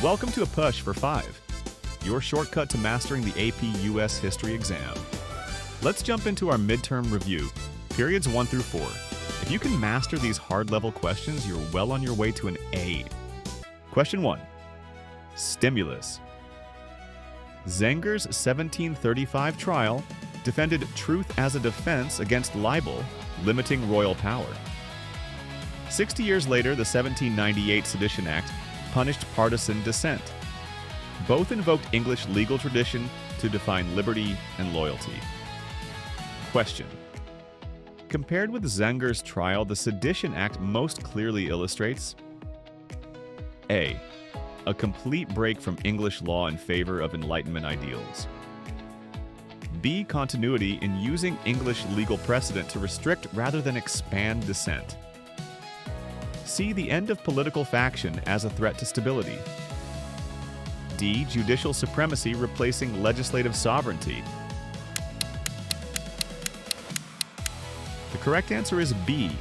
Welcome to APUSH for 5, your shortcut to mastering the AP U.S. history exam. Let's jump into our midterm review, periods 1 through 4. If you can master these hard-level questions, you're well on your way to an A. Question 1. Stimulus. Zenger's 1735 trial defended truth as a defense against libel, limiting royal power. 60 years later, the 1798 Sedition Act punished partisan dissent. Both invoked English legal tradition to define liberty and loyalty. Question. Compared with Zenger's trial, the Sedition Act most clearly illustrates A. A complete break from English law in favor of Enlightenment ideals. B. Continuity in using English legal precedent to restrict rather than expand dissent. C. The end of political faction as a threat to stability. D. Judicial supremacy replacing legislative sovereignty. The correct answer is B.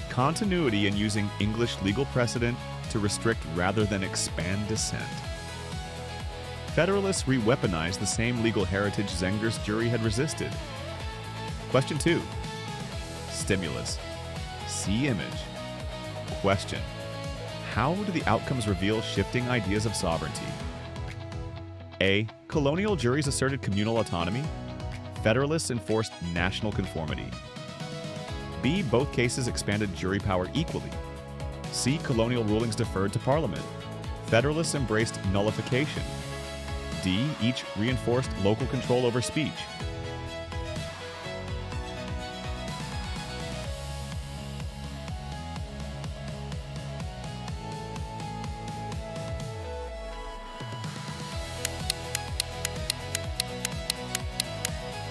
Continuity in using English legal precedent to restrict rather than expand dissent. Federalists re-weaponized the same legal heritage Zenger's jury had resisted. Question 2. Stimulus. See image. Question. How do the outcomes reveal shifting ideas of sovereignty? A. Colonial juries asserted communal autonomy. Federalists enforced national conformity. B. Both cases expanded jury power equally. C. Colonial rulings deferred to Parliament. Federalists embraced nullification. D. Each reinforced local control over speech.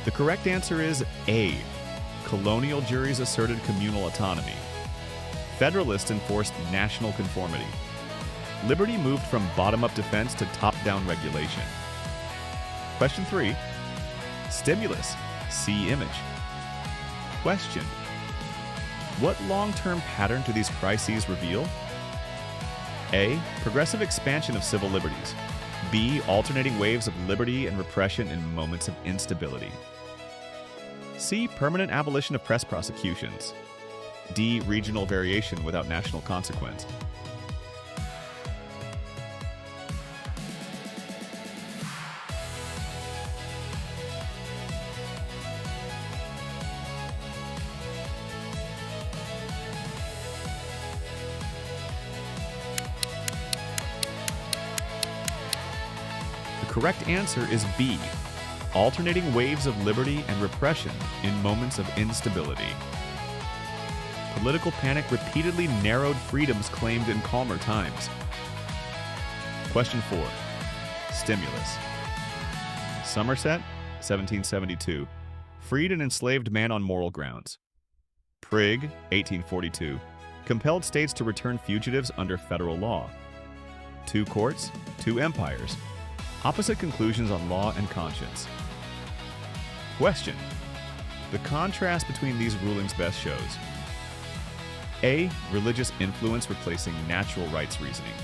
The correct answer is A. Colonial juries asserted communal autonomy. Federalists enforced national conformity. Liberty moved from bottom-up defense to top-down regulation. Question 3. Stimulus. See image. Question. What long-term pattern do these crises reveal? A. Progressive expansion of civil liberties. B. Alternating waves of liberty and repression in moments of instability. C. Permanent abolition of press prosecutions. D. Regional variation without national consequence. The correct answer is B. Alternating waves of liberty and repression in moments of instability. Political panic repeatedly narrowed freedoms claimed in calmer times. Question 4. Stimulus. Somerset, 1772. Freed an enslaved man on moral grounds. Prigg, 1842. Compelled states to return fugitives under federal law. Two courts, two empires. Opposite conclusions on law and conscience. Question. The contrast between these rulings best shows A. Religious influence replacing natural rights reasoning.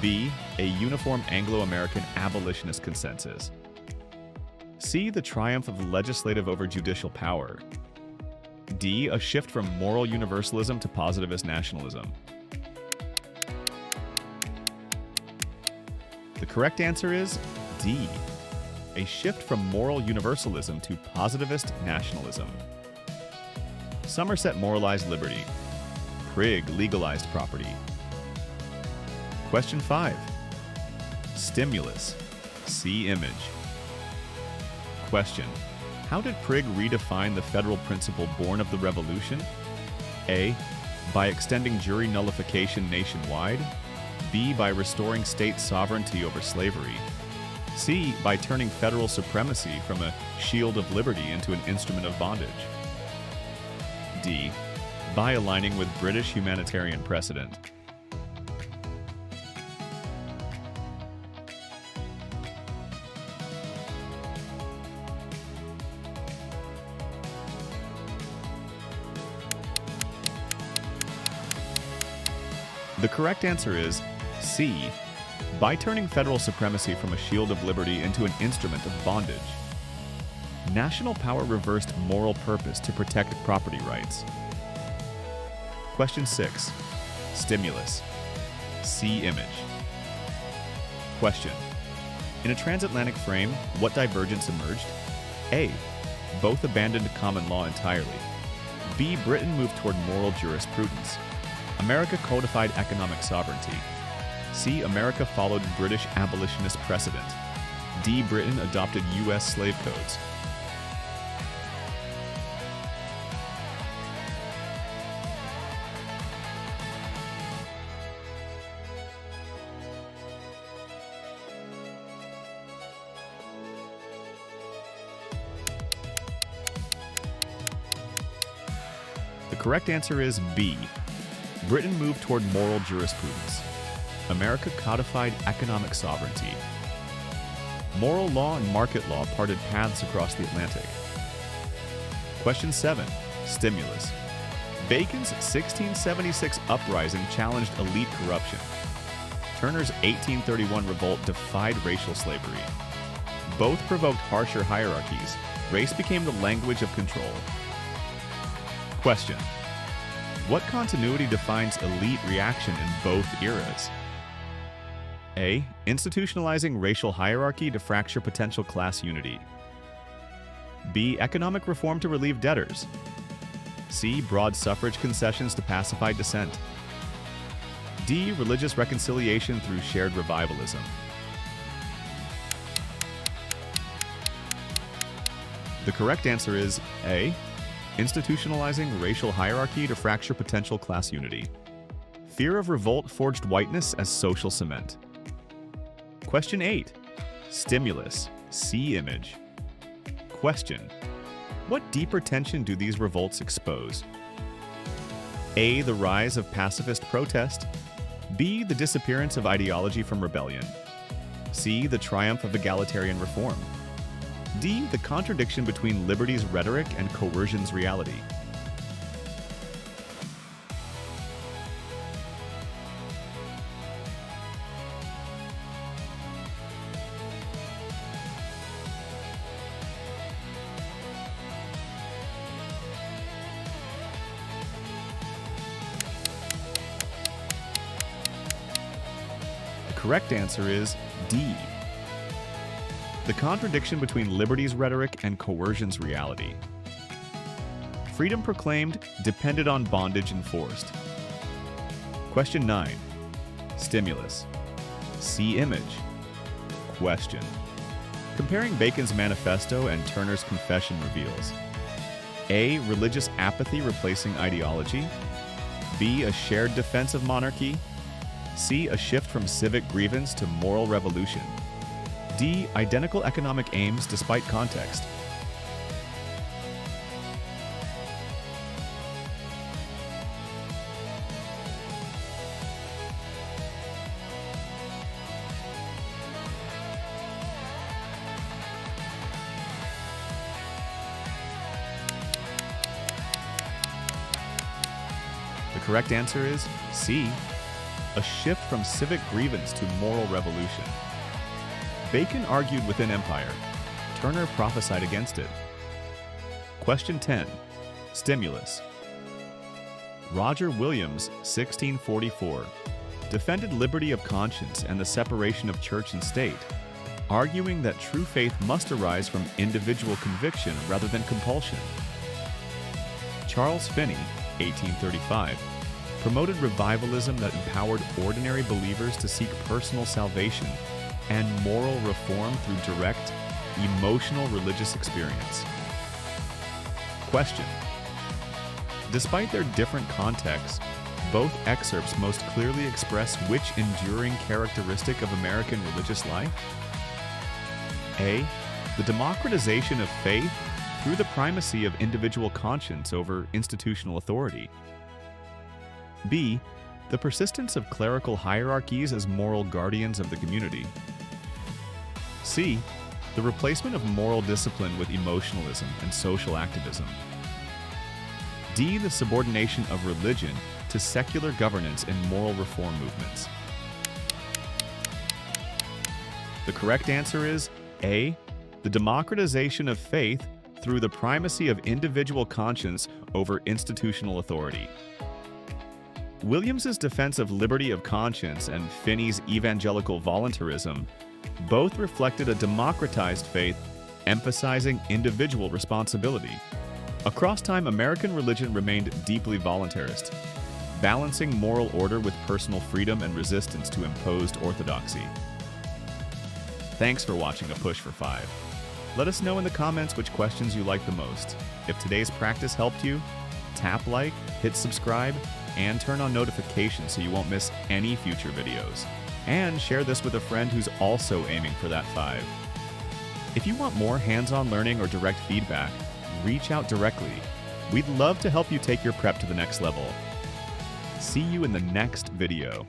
B. A uniform Anglo-American abolitionist consensus. C. The triumph of legislative over judicial power. D. A shift from moral universalism to positivist nationalism. The correct answer is D. A shift from moral universalism to positivist nationalism. Somerset moralized liberty. Prigg legalized property. Question 5. Stimulus. See image. Question. How did Prigg redefine the federal principle born of the Revolution? A. By extending jury nullification nationwide. B. By restoring state sovereignty over slavery. C. By turning federal supremacy from a shield of liberty into an instrument of bondage. D. By aligning with British humanitarian precedent. The correct answer is C. By turning federal supremacy from a shield of liberty into an instrument of bondage. National power reversed moral purpose to protect property rights. Question 6. Stimulus. See image. Question. In a transatlantic frame, what divergence emerged? A. Both abandoned common law entirely. B. Britain moved toward moral jurisprudence. America codified economic sovereignty. C. America followed British abolitionist precedent. D. Britain adopted U.S. slave codes. The correct answer is B. Britain moved toward moral jurisprudence. America codified economic sovereignty. Moral law and market law parted paths across the Atlantic. Question 7. Stimulus. Bacon's 1676 uprising challenged elite corruption. Turner's 1831 revolt defied racial slavery. Both provoked harsher hierarchies. Race became the language of control. Question. What continuity defines elite reaction in both eras? A. Institutionalizing racial hierarchy to fracture potential class unity. B. Economic reform to relieve debtors. C. Broad suffrage concessions to pacify dissent. D. Religious reconciliation through shared revivalism. The correct answer is A. Institutionalizing racial hierarchy to fracture potential class unity. Fear of revolt forged whiteness as social cement. Question 8. Stimulus. See image. Question. What deeper tension do these revolts expose? A. The rise of pacifist protest. B. The disappearance of ideology from rebellion. C. The triumph of egalitarian reform. D. The contradiction between liberty's rhetoric and coercion's reality. The correct answer is D. The contradiction between liberty's rhetoric and coercion's reality. Freedom proclaimed depended on bondage enforced. Question 9. Stimulus. See image. Question. Comparing Bacon's manifesto and Turner's confession reveals A. Religious apathy replacing ideology. B. A shared defense of monarchy. C. A shift from civic grievance to moral revolution. D. Identical economic aims despite context. The correct answer is C. A shift from civic grievance to moral revolution. Bacon argued within empire. Turner prophesied against it. Question 10. Stimulus. Roger Williams, 1644, defended liberty of conscience and the separation of church and state, arguing that true faith must arise from individual conviction rather than compulsion. Charles Finney, 1835, promoted revivalism that empowered ordinary believers to seek personal salvation and moral reform through direct, emotional religious experience. Question. Despite their different contexts, both excerpts most clearly express which enduring characteristic of American religious life? A. The democratization of faith through the primacy of individual conscience over institutional authority. B. The persistence of clerical hierarchies as moral guardians of the community. C. The replacement of moral discipline with emotionalism and social activism. D. The subordination of religion to secular governance and moral reform movements. The correct answer is A, the democratization of faith through the primacy of individual conscience over institutional authority. Williams's defense of liberty of conscience and Finney's evangelical voluntarism both reflected a democratized faith emphasizing individual responsibility. Across time, American religion remained deeply voluntarist, balancing moral order with personal freedom and resistance to imposed orthodoxy. Thanks for watching A Push for 5. Let us know in the comments which questions you like the most. If today's practice helped you, tap like, hit subscribe, and turn on notifications so you won't miss any future videos. And share this with a friend who's also aiming for that 5. If you want more hands-on learning or direct feedback, reach out directly. We'd love to help you take your prep to the next level. See you in the next video.